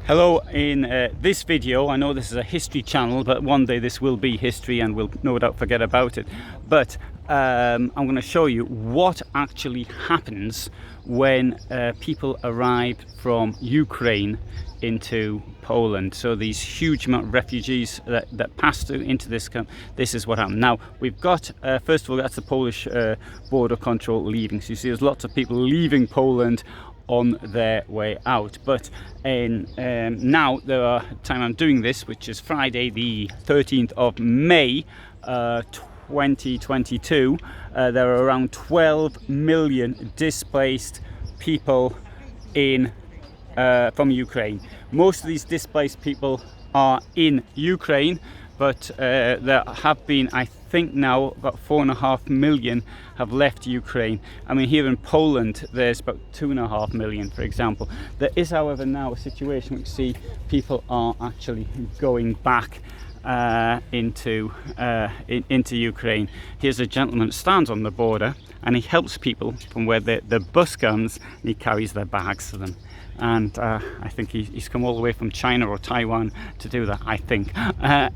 Hello, in this video, I know this is a history channel, but one day this will be history and we'll no doubt forget about it. But I'm going to show you what actually happens when people arrive from Ukraine into Poland. So these huge amount of refugees that pass through into this is what happened. Now we've got first of all, that's the Polish border control leaving. So you see there's lots of people leaving Poland on their way out, but now the time I'm doing this, which is Friday the 13th of May 2022, there are around 12 million displaced people in from Ukraine. Most of these displaced people are in Ukraine, but there have been, I think now, about 4.5 million have left Ukraine. I mean, here in Poland there's about 2.5 million, for example. There is, however, now a situation which see people are actually going back into Ukraine. Here's a gentleman that stands on the border and he helps people from where the bus comes, and he carries their bags to them. And I think he's come all the way from China or Taiwan to do that, I think.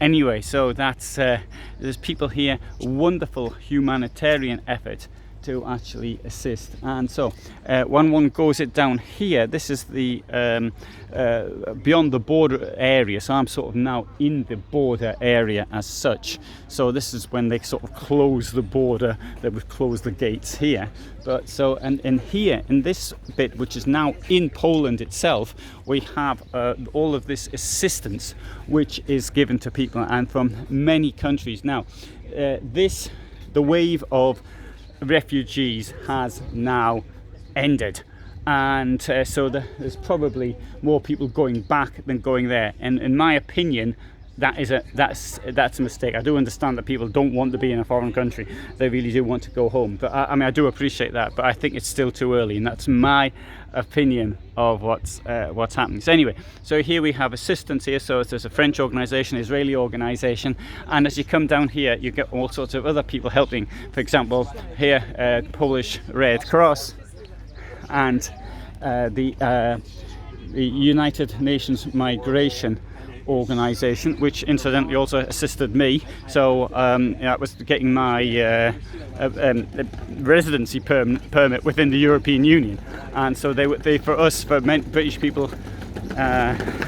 Anyway, so that's there's people here, wonderful humanitarian effort to actually assist. And so when one goes it down here, this is the beyond the border area, so I'm sort of now in the border area as such. So this is when they sort of close the border, they would close the gates here. But so and here in this bit, which is now in Poland itself, we have all of this assistance which is given to people, and from many countries. Now the wave of refugees has now ended, and so there's probably more people going back than going there, and in my opinion that's a mistake. I do understand that people don't want to be in a foreign country, they really do want to go home, but I mean I do appreciate that, but I think it's still too early, and that's my opinion of what's happening. So anyway, so here we have assistance here. So there's a French organization, Israeli organization, and as you come down here you get all sorts of other people helping. For example, here Polish Red Cross and the United Nations Migration Organization, which incidentally also assisted me. So that was getting my residency permit within the European Union, and so they for us, for British people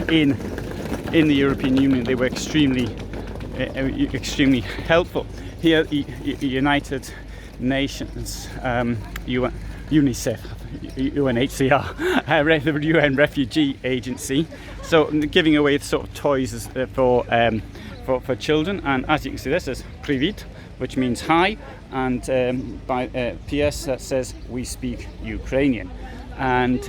in the European Union, they were extremely helpful. Here United Nations, UNICEF, UNHCR, the UN Refugee Agency, so giving away sort of toys for children. And as you can see, this is Привіт, which means hi, and by PS that says we speak Ukrainian. And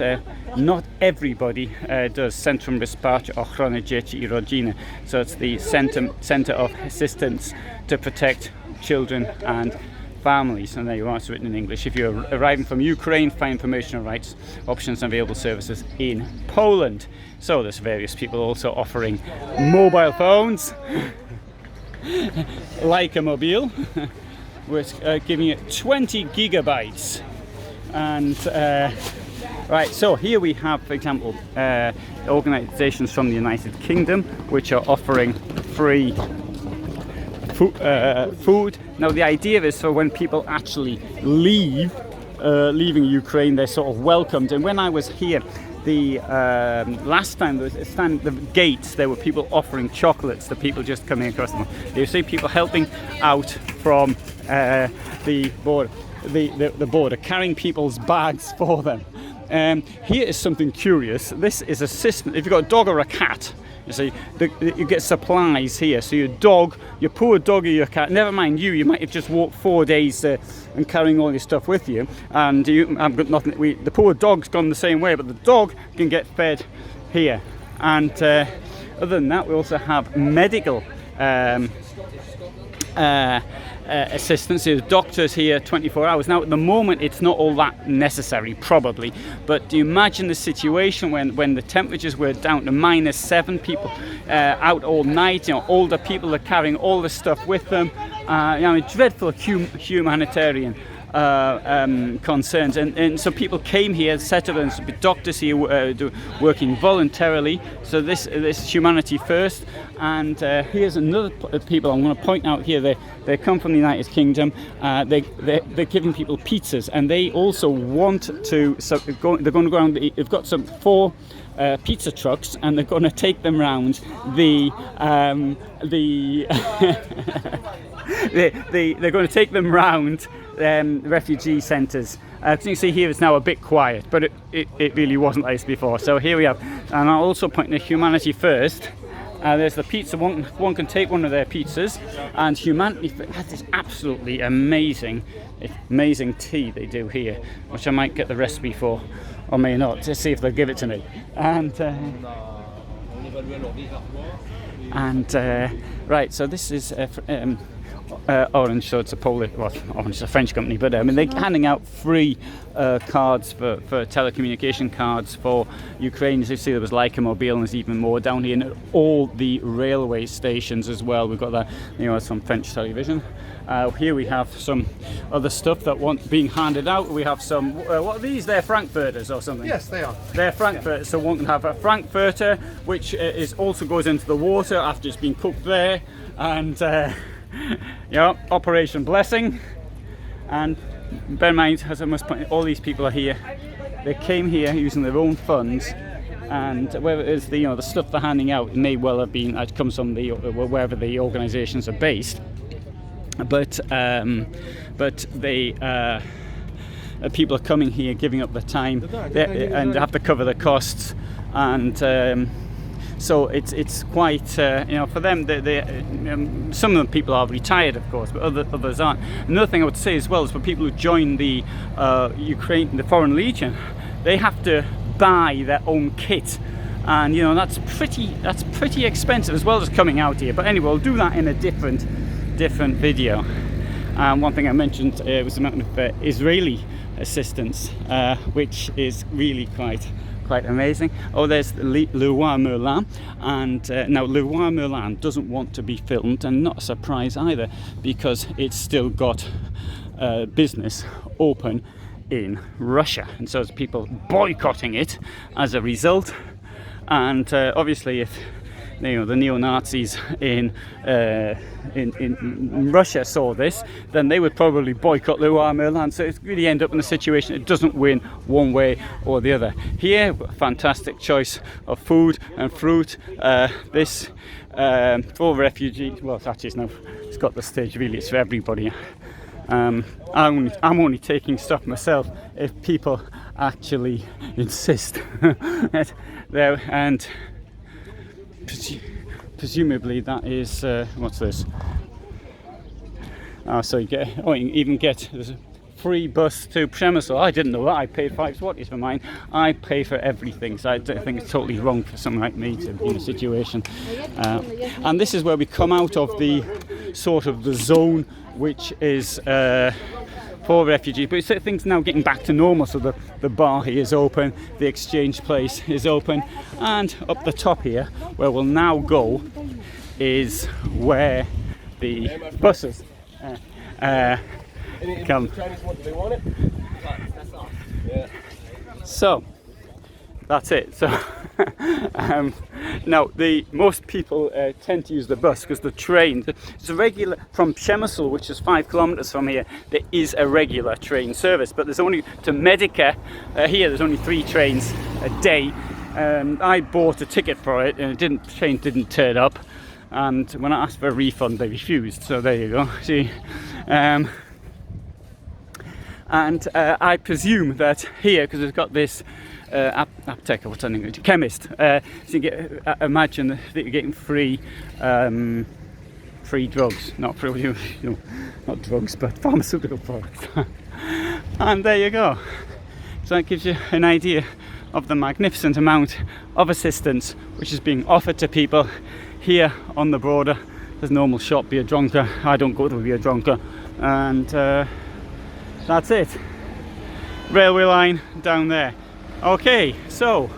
not everybody does Centrum Wsparcia Ochrony Dzieci i Rodziny, so it's the Centre of Assistance to Protect Children and Families, and there you are, it's written in English. If you're arriving from Ukraine, find information on rights, options and available services in Poland. So there's various people also offering mobile phones like a mobile. We're giving it 20 gigabytes. And right, so here we have, for example, organizations from the United Kingdom which are offering free food. Now the idea is, so when people actually leaving Ukraine, they're sort of welcomed. And when I was here the last time, there was the gates, there were people offering chocolates to people just coming across them. You see people helping out from the border, carrying people's bags for them. Here is something curious. This is a system. If you've got a dog or a cat, you see, you get supplies here. So your dog, your poor dog or your cat, never mind you might have just walked 4 days and carrying all your stuff with you, and you have got nothing. The poor dog's gone the same way, but the dog can get fed here. And other than that, we also have medical assistance. There's doctors here 24 hours. Now at the moment it's not all that necessary probably, but do you imagine the situation when the temperatures were down to -7, people out all night, older people are carrying all the stuff with them, dreadful humanitarian concerns, and so people came here, settled, and so doctors here working voluntarily. So this humanity first. And here's another people I'm going to point out here. They come from the United Kingdom. They're giving people pizzas, and they also want to. So they're going to go around. They've got some 4 pizza trucks, and they're going to take them round the they're going to take them round refugee centres. As you can see here, it's now a bit quiet, but it really wasn't like this before. So here we have, and I'll also point to Humanity First. There's the pizza. One can take one of their pizzas, and Humanity has this absolutely amazing tea they do here, which I might get the recipe for, or may not, to see if they'll give it to me. Right, so this is Orange, so it's a Polish, well, Orange is a French company, but I mean they're handing out free cards for telecommunication cards for Ukrainians. You see there was Mobile, and there's even more down here, and all the railway stations as well. We've got that, some French television. Here we have some other stuff that being handed out. We have some, what are these? They're Frankfurters or something? Yes, they are. They're Frankfurters, so one can have a Frankfurter, which also goes into the water after it's been cooked there, and Operation Blessing. And bear in mind, as I must point, all these people are here. They came here using their own funds, and whether it's the stuff they're handing out, it may well have been it comes from wherever the organisations are based. But they people are coming here, giving up their time, and have to cover the costs, and so it's quite for them. Some of the people are retired, of course, but others aren't. Another thing I would say as well is for people who join the the Foreign Legion, they have to buy their own kit, and that's pretty expensive, as well as coming out here. But anyway, we'll do that in a different video. One thing I mentioned was the amount of Israeli assistance, which is really quite amazing. Oh, there's Leroy Merlin, and now Leroy Merlin doesn't want to be filmed, and not a surprise either, because it's still got business open in Russia, and so there's people boycotting it as a result. And obviously, if the neo-Nazis in Russia saw this, then they would probably boycott Leroy Merlin. So it's really end up in a situation it doesn't win one way or the other. Here, fantastic choice of food and fruit. This for refugees. Well, it's got the stage. Really, it's for everybody. I'm only taking stuff myself if people actually insist. There, and presumably that is what's this? So you even get there's a free bus to Przemysl. I didn't know that. I paid 5 zlotys for mine. I pay for everything, so I think it's totally wrong for someone like me to be in a situation. And this is where we come out of the sort of the zone which is for refugees, but things are now getting back to normal. So the bar here is open, the exchange place is open, and up the top here, where we'll now go, is where the buses come. So that's it. So now most people tend to use the bus, because the train, it's a regular from Przemysl, which is 5 kilometers from here. There is a regular train service, but there's only to Medyka here. There's only 3 trains a day. I bought a ticket for it, and the train didn't turn up. And when I asked for a refund, they refused. So there you go. See. And I presume that here, because it's got this apteker, what's that name? Chemist. So you imagine that you're getting free drugs, not drugs, but pharmaceutical products. And there you go. So that gives you an idea of the magnificent amount of assistance which is being offered to people here on the border. There's normal shop, Be a Dronker. I don't go to Be a Dronker, and that's it. Railway line down there. Okay, so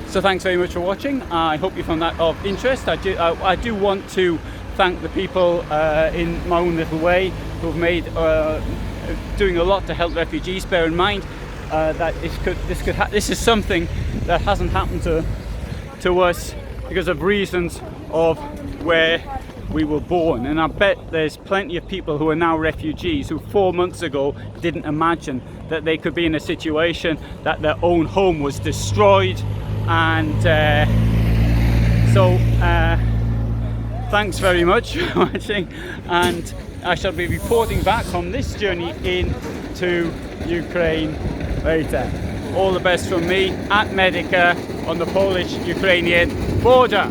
thanks very much for watching. I hope you found that of interest. I do want to thank the people in my own little way who've made doing a lot to help refugees. Bear in mind that this is something that hasn't happened to us because of reasons of where we were born, and I bet there's plenty of people who are now refugees who 4 months ago didn't imagine that they could be in a situation that their own home was destroyed. And so thanks very much for watching, and I shall be reporting back from this journey into Ukraine later. All the best from me at Medyka on the Polish-Ukrainian border.